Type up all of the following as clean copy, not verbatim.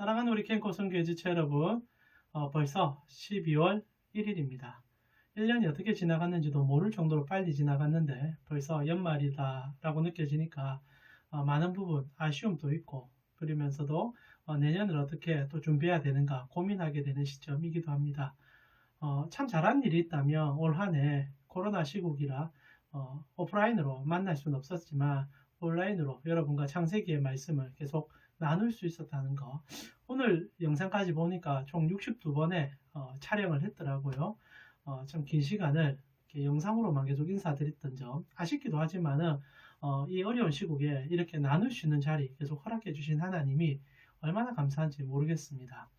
사랑하는 우리 캠코 선교의 지체 여러분, 벌써 12월 1일입니다. 1년이 어떻게 지나갔는지도 모를 정도로 빨리 지나갔는데 벌써 연말이다 라고 느껴지니까 많은 부분 아쉬움도 있고, 그러면서도 내년을 어떻게 또 준비해야 되는가 고민하게 되는 시점이기도 합니다. 참 잘한 일이 있다면 올 한 해 코로나 시국이라 오프라인으로 만날 수는 없었지만 온라인으로 여러분과 창세기의 말씀을 계속 나눌 수 있었다는 거. 오늘 영상까지 보니까 총 62번의 촬영을 했더라고요. 좀 긴 시간을 이렇게 영상으로만 계속 인사드렸던 점 아쉽기도 하지만은 이 어려운 시국에 이렇게 나눌 수 있는 자리 계속 허락해 주신 하나님이 얼마나 감사한지 모르겠습니다.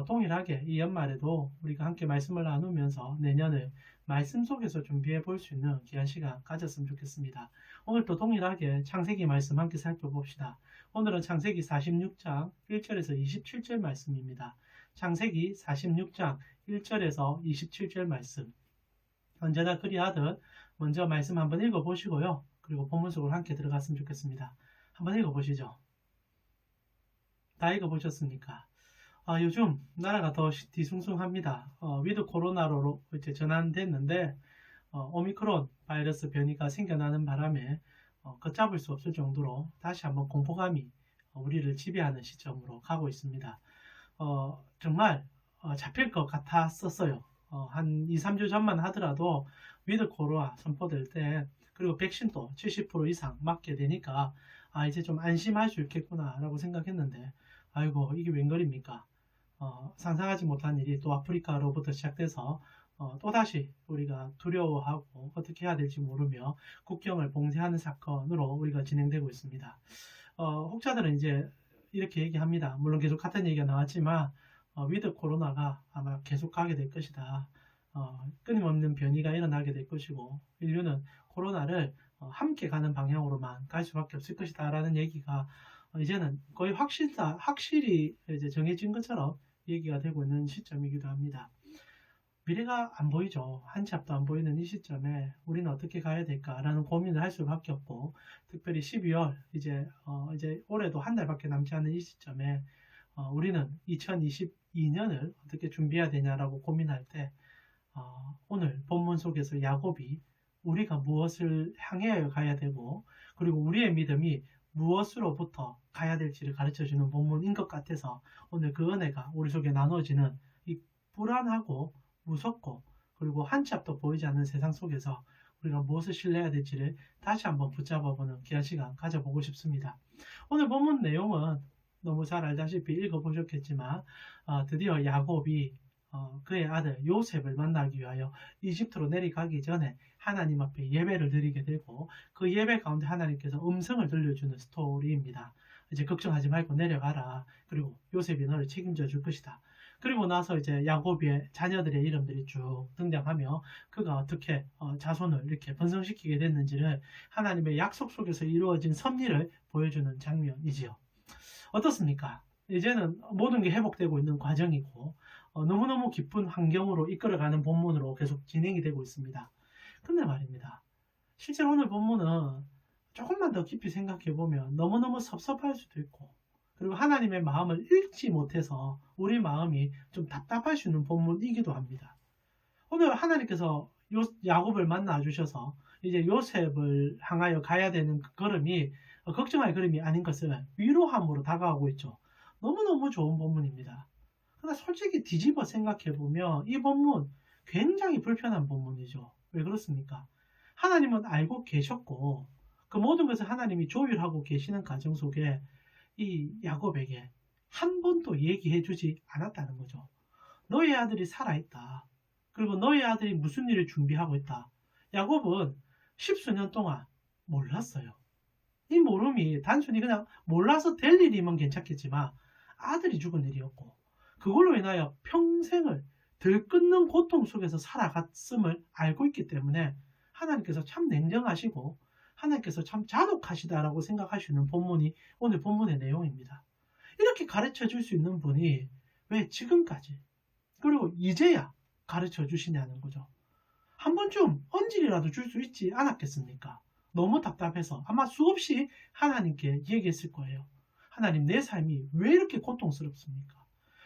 동일하게 이 연말에도 우리가 함께 말씀을 나누면서 내년을 말씀 속에서 준비해 볼 수 있는 귀한 시간 가졌으면 좋겠습니다. 오늘도 동일하게 창세기 말씀 함께 살펴봅시다. 오늘은 창세기 46장 1절에서 27절 말씀입니다. 창세기 46장 1절에서 27절 말씀. 언제나 그리하듯 먼저 말씀 한번 읽어보시고요. 그리고 본문 속으로 함께 들어갔으면 좋겠습니다. 한번 읽어보시죠. 다 읽어보셨습니까? 요즘 나라가 더 뒤숭숭합니다. 위드 코로나로 이제 전환됐는데 오미크론 바이러스 변이가 생겨나는 바람에 걷잡을 수 없을 정도로 다시 한번 공포감이 우리를 지배하는 시점으로 가고 있습니다. 정말 잡힐 것 같았었어요. 한 2, 3주 전만 하더라도 위드 코로나 선포될 때, 그리고 백신도 70% 이상 맞게 되니까 이제 좀 안심할 수 있겠구나 라고 생각했는데, 아이고 이게 웬걸입니까? 상상하지 못한 일이 또 아프리카로부터 시작돼서 또다시 우리가 두려워하고 어떻게 해야 될지 모르며 국경을 봉쇄하는 사건으로 우리가 진행되고 있습니다. 혹자들은 이제 이렇게 얘기합니다. 물론 계속 같은 얘기가 나왔지만 위드 코로나가 아마 계속 가게 될 것이다. 끊임없는 변이가 일어나게 될 것이고 인류는 코로나를 함께 가는 방향으로만 갈 수밖에 없을 것이다 라는 얘기가 이제는 거의 확실히 이제 정해진 것처럼 얘기가 되고 있는 시점이기도 합니다. 미래가 안 보이죠. 한 치 앞도 안 보이는 이 시점에 우리는 어떻게 가야 될까라는 고민을 할 수밖에 없고, 특별히 12월 이제 올해도 한 달밖에 남지 않은 이 시점에 우리는 2022년을 어떻게 준비해야 되냐라고 고민할 때 오늘 본문 속에서 야곱이 우리가 무엇을 향해 가야 되고, 그리고 우리의 믿음이 무엇으로부터 가야 될지를 가르쳐주는 본문인 것 같아서 오늘 그 은혜가 우리 속에 나눠지는 이 불안하고 무섭고 그리고 한 치 앞도 보이지 않는 세상 속에서 우리가 무엇을 신뢰해야 될지를 다시 한번 붙잡아보는 귀한 시간 가져보고 싶습니다. 오늘 본문 내용은 너무 잘 알다시피 읽어보셨겠지만 드디어 야곱이 그의 아들 요셉을 만나기 위하여 이집트로 내려가기 전에 하나님 앞에 예배를 드리게 되고, 그 예배 가운데 하나님께서 음성을 들려주는 스토리입니다. 이제 걱정하지 말고 내려가라. 그리고 요셉이 너를 책임져 줄 것이다. 그리고 나서 이제 야곱의 자녀들의 이름들이 쭉 등장하며 그가 어떻게 자손을 이렇게 번성시키게 됐는지를 하나님의 약속 속에서 이루어진 섭리를 보여주는 장면이지요. 어떻습니까? 이제는 모든 게 회복되고 있는 과정이고 너무너무 기쁜 환경으로 이끌어가는 본문으로 계속 진행이 되고 있습니다. 근데 말입니다. 실제로 오늘 본문은 조금만 더 깊이 생각해보면 너무너무 섭섭할 수도 있고, 그리고 하나님의 마음을 읽지 못해서 우리 마음이 좀 답답할 수 있는 본문이기도 합니다. 오늘 하나님께서 야곱을 만나 주셔서 이제 요셉을 향하여 가야 되는 그 걸음이 걱정할 걸음이 아닌 것을 위로함으로 다가가고 있죠. 너무너무 좋은 본문입니다. 그러나 솔직히 뒤집어 생각해보면 이 본문 굉장히 불편한 본문이죠. 왜 그렇습니까? 하나님은 알고 계셨고 그 모든 것을 하나님이 조율하고 계시는 과정 속에 이 야곱에게 한 번도 얘기해 주지 않았다는 거죠. 너의 아들이 살아있다. 그리고 너의 아들이 무슨 일을 준비하고 있다. 야곱은 십수년 동안 몰랐어요. 이 모름이 단순히 그냥 몰라서 될 일이면 괜찮겠지만 아들이 죽은 일이었고, 그걸로 인하여 평생을 들끓는 고통 속에서 살아갔음을 알고 있기 때문에 하나님께서 참 냉정하시고 하나님께서 참 잔혹하시다라고 생각할 수 있는 본문이 오늘 본문의 내용입니다. 이렇게 가르쳐 줄 수 있는 분이 왜 지금까지 그리고 이제야 가르쳐 주시냐는 거죠. 한 번쯤 언질이라도 줄 수 있지 않았겠습니까? 너무 답답해서 아마 수없이 하나님께 얘기했을 거예요. 하나님, 내 삶이 왜 이렇게 고통스럽습니까?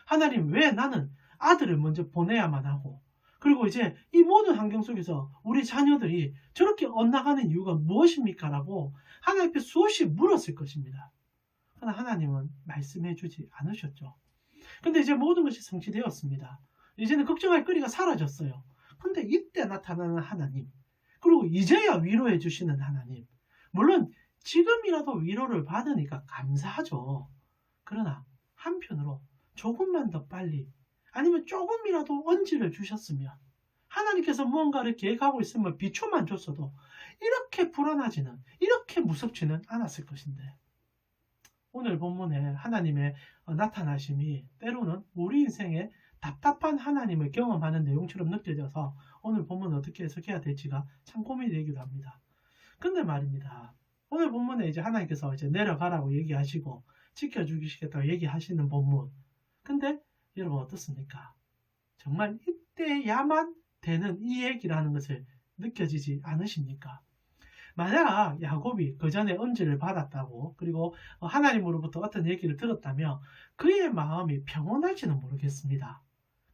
하나님, 왜 나는 아들을 먼저 보내야만 하고, 그리고 이제 이 모든 환경 속에서 우리 자녀들이 저렇게 엇나가는 이유가 무엇입니까? 라고 하나님께 수없이 물었을 것입니다. 그러나 하나님은 말씀해 주지 않으셨죠. 근데 이제 모든 것이 성취되었습니다. 이제는 걱정할 거리가 사라졌어요. 근데 이때 나타나는 하나님, 그리고 이제야 위로해 주시는 하나님, 물론 지금이라도 위로를 받으니까 감사하죠. 그러나 한편으로 조금만 더 빨리, 아니면 조금이라도 언지를 주셨으면, 하나님께서 무언가를 계획하고 있으면 비초만 줬어도 이렇게 불안하지는, 이렇게 무섭지는 않았을 것인데, 오늘 본문에 하나님의 나타나심이 때로는 우리 인생에 답답한 하나님을 경험하는 내용처럼 느껴져서 오늘 본문 어떻게 해석해야 될지가 참 고민이 되기도 합니다. 근데 말입니다. 오늘 본문에 이제 하나님께서 이제 내려가라고 얘기하시고 지켜주시겠다고 얘기하시는 본문. 근데 여러분 어떻습니까? 정말 이때야만 되는 이 얘기라는 것을 느껴지지 않으십니까? 만약 야곱이 그 전에 언지를 받았다고, 그리고 하나님으로부터 어떤 얘기를 들었다면 그의 마음이 평온할지는 모르겠습니다.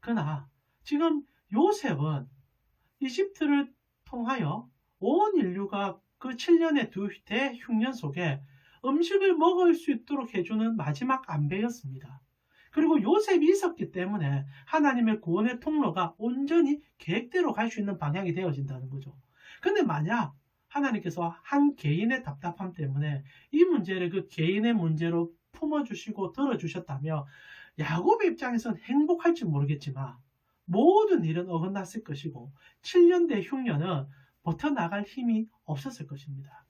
그러나 지금 요셉은 이집트를 통하여 온 인류가 그 7년의 대흉년 속에 음식을 먹을 수 있도록 해주는 마지막 안배였습니다. 그리고 요셉이 있었기 때문에 하나님의 구원의 통로가 온전히 계획대로 갈 수 있는 방향이 되어진다는 거죠. 근데 만약 하나님께서 한 개인의 답답함 때문에 이 문제를 그 개인의 문제로 품어주시고 들어주셨다면 야곱의 입장에서는 행복할지 모르겠지만 모든 일은 어긋났을 것이고 7년 대 흉년은 버텨나갈 힘이 없었을 것입니다.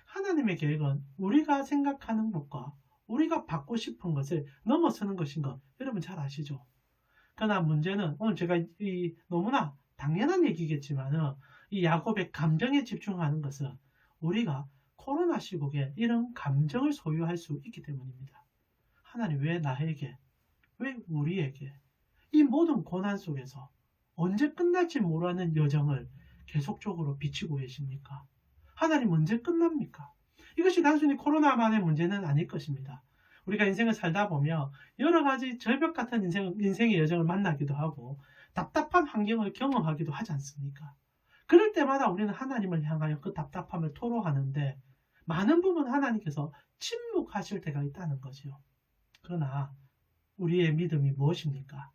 하나님의 계획은 우리가 생각하는 것과 우리가 받고 싶은 것을 넘어서는 것인 것 여러분 잘 아시죠? 그러나 문제는 오늘 제가 너무나 당연한 얘기겠지만 이 야곱의 감정에 집중하는 것은 우리가 코로나 시국에 이런 감정을 소유할 수 있기 때문입니다. 하나님 왜 나에게, 왜 우리에게 이 모든 고난 속에서 언제 끝날지 모르는 여정을 계속적으로 비치고 계십니까? 하나님 언제 끝납니까? 이것이 단순히 코로나만의 문제는 아닐 것입니다. 우리가 인생을 살다 보면 여러 가지 절벽 같은 인생의 여정을 만나기도 하고 답답한 환경을 경험하기도 하지 않습니까? 그럴 때마다 우리는 하나님을 향하여 그 답답함을 토로하는데 많은 부분 하나님께서 침묵하실 때가 있다는 거지요. 그러나 우리의 믿음이 무엇입니까?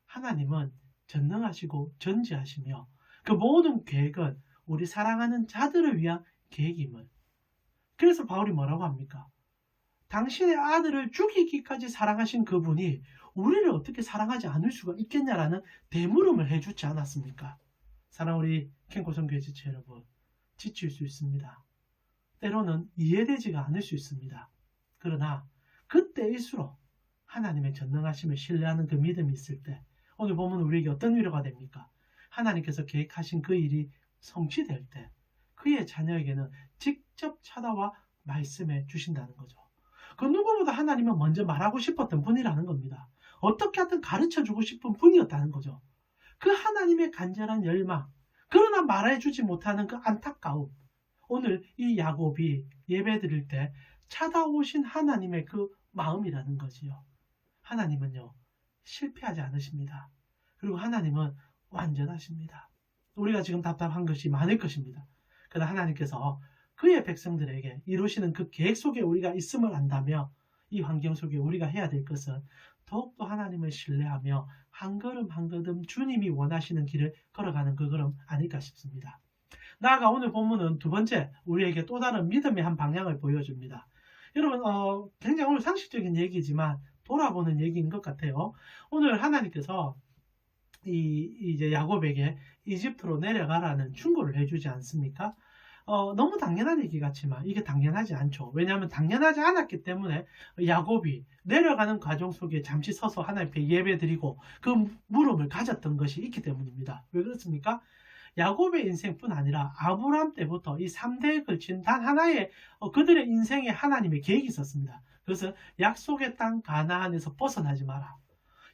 하나님은 전능하시고 전지하시며 그 모든 계획은 우리 사랑하는 자들을 위한 계획임을. 그래서 바울이 뭐라고 합니까? 당신의 아들을 죽이기까지 사랑하신 그분이 우리를 어떻게 사랑하지 않을 수가 있겠냐라는 대물음을 해주지 않았습니까? 사랑 우리 캔코성교회 지체 여러분, 지칠 수 있습니다. 때로는 이해되지가 않을 수 있습니다. 그러나 그때일수록 하나님의 전능하심을 신뢰하는 그 믿음이 있을 때 오늘 보면 우리에게 어떤 위로가 됩니까? 하나님께서 계획하신 그 일이 성취될 때 그의 자녀에게는 직접 찾아와 말씀해 주신다는 거죠. 그 누구보다 하나님은 먼저 말하고 싶었던 분이라는 겁니다. 어떻게 하든 가르쳐주고 싶은 분이었다는 거죠. 그 하나님의 간절한 열망, 그러나 말해주지 못하는 그 안타까움, 오늘 이 야곱이 예배 드릴 때 찾아오신 하나님의 그 마음이라는 거지요. 하나님은요, 실패하지 않으십니다. 그리고 하나님은 완전하십니다. 우리가 지금 답답한 것이 많을 것입니다. 그러나 하나님께서 그의 백성들에게 이루시는 그 계획 속에 우리가 있음을 안다며 이 환경 속에 우리가 해야 될 것은 더욱더 하나님을 신뢰하며 한 걸음 한 걸음 주님이 원하시는 길을 걸어가는 그 걸음 아닐까 싶습니다. 나아가 오늘 본문은 두 번째 우리에게 또 다른 믿음의 한 방향을 보여줍니다. 여러분 굉장히 오늘 상식적인 얘기지만 돌아보는 얘기인 것 같아요. 오늘 하나님께서 이제 야곱에게 이집트로 내려가라는 충고를 해주지 않습니까? 너무 당연한 얘기 같지만 이게 당연하지 않죠. 왜냐하면 당연하지 않았기 때문에 야곱이 내려가는 과정 속에 잠시 서서 하나님께 예배드리고 그 물음을 가졌던 것이 있기 때문입니다. 왜 그렇습니까? 야곱의 인생뿐 아니라 아브라함 때부터 이 3대에 걸친 단 하나의 그들의 인생에 하나님의 계획이 있었습니다. 그래서 약속의 땅 가나안에서 벗어나지 마라.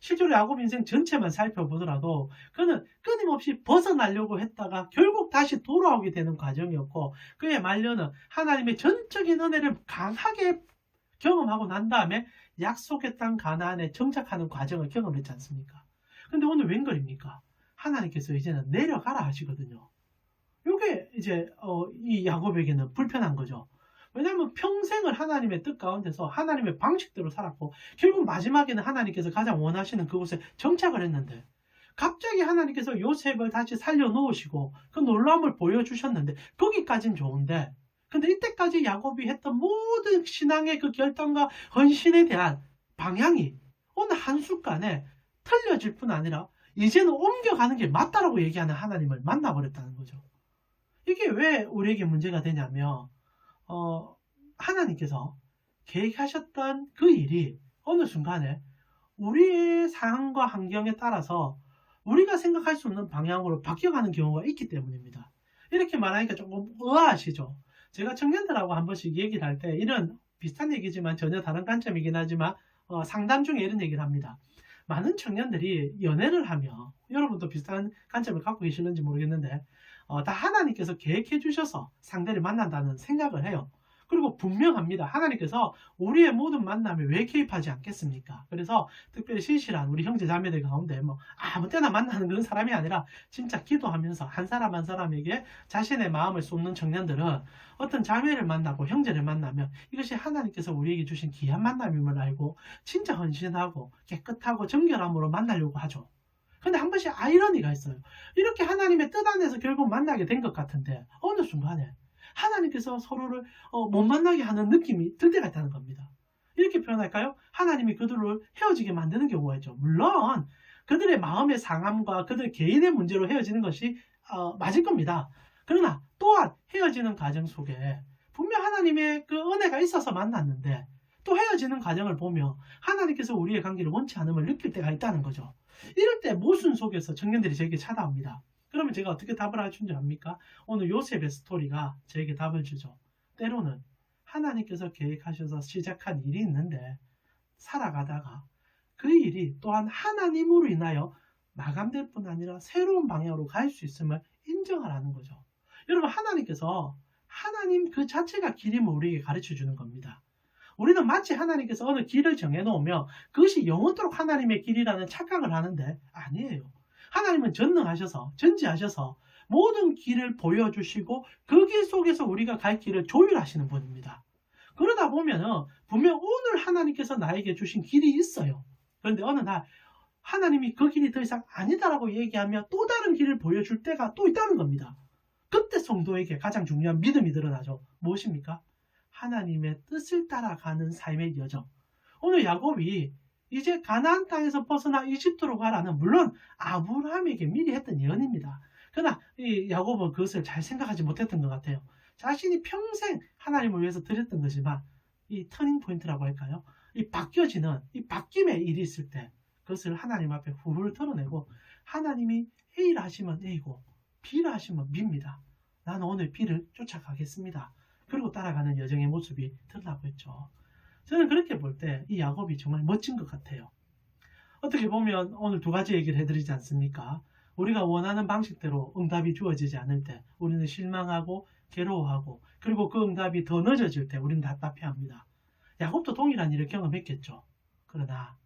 실제로 야곱 인생 전체만 살펴보더라도 그는 끊임없이 벗어나려고 했다가 결국 다시 돌아오게 되는 과정이었고 그의 말년은 하나님의 전적인 은혜를 강하게 경험하고 난 다음에 약속의 땅 가나안에 정착하는 과정을 경험했지 않습니까? 근데 오늘 웬걸입니까? 하나님께서 이제는 내려가라 하시거든요. 요게 이제 이 야곱에게는 불편한 거죠. 왜냐하면 평생을 하나님의 뜻 가운데서 하나님의 방식대로 살았고 결국 마지막에는 하나님께서 가장 원하시는 그곳에 정착을 했는데 갑자기 하나님께서 요셉을 다시 살려놓으시고 그 놀라움을 보여주셨는데 거기까진 좋은데 근데 이때까지 야곱이 했던 모든 신앙의 그 결단과 헌신에 대한 방향이 어느 한순간에 틀려질 뿐 아니라 이제는 옮겨가는 게 맞다라고 얘기하는 하나님을 만나버렸다는 거죠. 이게 왜 우리에게 문제가 되냐면 하나님께서 계획하셨던 그 일이 어느 순간에 우리의 상황과 환경에 따라서 우리가 생각할 수 없는 방향으로 바뀌어가는 경우가 있기 때문입니다. 이렇게 말하니까 조금 의아하시죠? 제가 청년들하고 한 번씩 얘기를 할 때 이런 비슷한 얘기지만 전혀 다른 관점이긴 하지만 상담 중에 이런 얘기를 합니다. 많은 청년들이 연애를 하며 여러분도 비슷한 관점을 갖고 계시는지 모르겠는데 다 하나님께서 계획해 주셔서 상대를 만난다는 생각을 해요. 그리고 분명합니다. 하나님께서 우리의 모든 만남에 왜 개입하지 않겠습니까? 그래서 특별히 신실한 우리 형제 자매들 가운데 뭐 아무 때나 만나는 그런 사람이 아니라 진짜 기도하면서 한 사람 한 사람에게 자신의 마음을 쏟는 청년들은 어떤 자매를 만나고 형제를 만나면 이것이 하나님께서 우리에게 주신 귀한 만남임을 알고 진짜 헌신하고 깨끗하고 정결함으로 만나려고 하죠. 근데 한 번씩 아이러니가 있어요. 이렇게 하나님의 뜻 안에서 결국 만나게 된 것 같은데 어느 순간에 하나님께서 서로를 못 만나게 하는 느낌이 들 때가 있다는 겁니다. 이렇게 표현할까요? 하나님이 그들을 헤어지게 만드는 경우가 있죠. 물론 그들의 마음의 상함과 그들 개인의 문제로 헤어지는 것이 맞을 겁니다. 그러나 또한 헤어지는 과정 속에 분명 하나님의 그 은혜가 있어서 만났는데 또 헤어지는 과정을 보며 하나님께서 우리의 관계를 원치 않음을 느낄 때가 있다는 거죠. 이럴 때 모순 속에서 청년들이 저에게 찾아옵니다. 그러면 제가 어떻게 답을 해준 줄 압니까? 오늘 요셉의 스토리가 저에게 답을 주죠. 때로는 하나님께서 계획하셔서 시작한 일이 있는데 살아가다가 그 일이 또한 하나님으로 인하여 마감될 뿐 아니라 새로운 방향으로 갈 수 있음을 인정하라는 거죠. 여러분 하나님께서 하나님 그 자체가 길임을 우리에게 가르쳐 주는 겁니다. 우리는 마치 하나님께서 어느 길을 정해놓으면 그것이 영원토록 하나님의 길이라는 착각을 하는데 아니에요. 하나님은 전능하셔서 전지하셔서 모든 길을 보여주시고 그 길 속에서 우리가 갈 길을 조율하시는 분입니다. 그러다 보면은 분명 오늘 하나님께서 나에게 주신 길이 있어요. 그런데 어느 날 하나님이 그 길이 더 이상 아니다라고 얘기하며 또 다른 길을 보여줄 때가 또 있다는 겁니다. 그때 성도에게 가장 중요한 믿음이 드러나죠. 무엇입니까? 하나님의 뜻을 따라가는 삶의 여정. 오늘 야곱이 이제 가나안 땅에서 벗어나 이집트로 가라는 물론 아브라함에게 미리 했던 예언입니다. 그러나 이 야곱은 그것을 잘 생각하지 못했던 것 같아요. 자신이 평생 하나님을 위해서 드렸던 거지만 이 터닝 포인트라고 할까요? 이 바뀌어지는 이 바뀜의 일이 있을 때 그것을 하나님 앞에 후를 털어내고 하나님이 A를 하시면 A고 B를 하시면 B입니다. 나는 오늘 B를 쫓아가겠습니다. 그리고 따라가는 여정의 모습이 드러나고 있죠. 저는 그렇게 볼 때 이 야곱이 정말 멋진 것 같아요. 어떻게 보면 오늘 두 가지 얘기를 해드리지 않습니까? 우리가 원하는 방식대로 응답이 주어지지 않을 때 우리는 실망하고 괴로워하고 그리고 그 응답이 더 늦어질 때 우리는 답답해합니다. 야곱도 동일한 일을 경험했겠죠. 그러나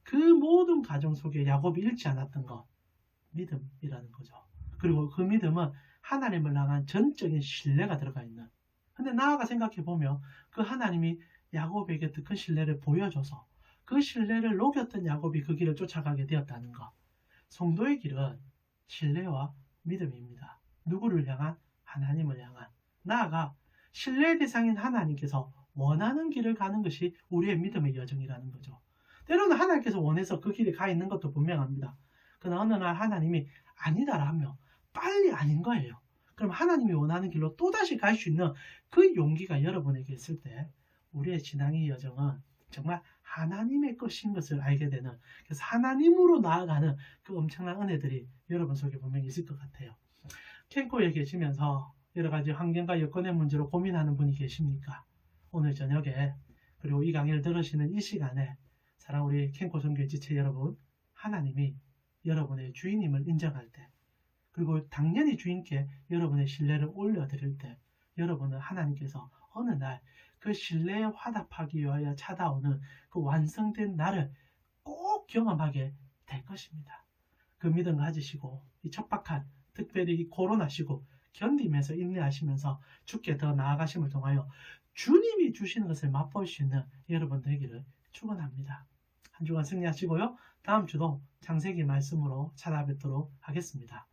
그 모든 과정 속에 야곱이 잃지 않았던 것 믿음이라는 거죠. 그리고 그 믿음은 하나님을 향한 전적인 신뢰가 들어가 있는 근데 나아가 생각해보면 그 하나님이 야곱에게 더 큰 신뢰를 보여줘서 그 신뢰를 녹였던 야곱이 그 길을 쫓아가게 되었다는 것. 성도의 길은 신뢰와 믿음입니다. 누구를 향한? 하나님을 향한. 나아가 신뢰의 대상인 하나님께서 원하는 길을 가는 것이 우리의 믿음의 여정이라는 거죠. 때로는 하나님께서 원해서 그 길에 가 있는 것도 분명합니다. 그러나 어느 날 하나님이 아니다라며 빨리 아닌 거예요. 그럼 하나님이 원하는 길로 또다시 갈 수 있는 그 용기가 여러분에게 있을 때 우리의 신앙의 여정은 정말 하나님의 것인 것을 알게 되는 그래서 하나님으로 나아가는 그 엄청난 은혜들이 여러분 속에 분명히 있을 것 같아요. 캔코에 계시면서 여러 가지 환경과 여건의 문제로 고민하는 분이 계십니까? 오늘 저녁에 그리고 이 강의를 들으시는 이 시간에 사랑 우리 캔코 선교의 지체 여러분 하나님이 여러분의 주인임을 인정할 때 그리고 당연히 주인께 여러분의 신뢰를 올려드릴 때 여러분은 하나님께서 어느 날 그 신뢰에 화답하기 위하여 찾아오는 그 완성된 날을 꼭 경험하게 될 것입니다. 그 믿음 가지시고 이 척박한 특별히 이 코로나 시국 견디면서 인내하시면서 주께 더 나아가심을 통하여 주님이 주시는 것을 맛볼 수 있는 여러분 되기를 축원합니다. 한 주간 승리하시고요. 다음 주도 창세기 말씀으로 찾아뵙도록 하겠습니다.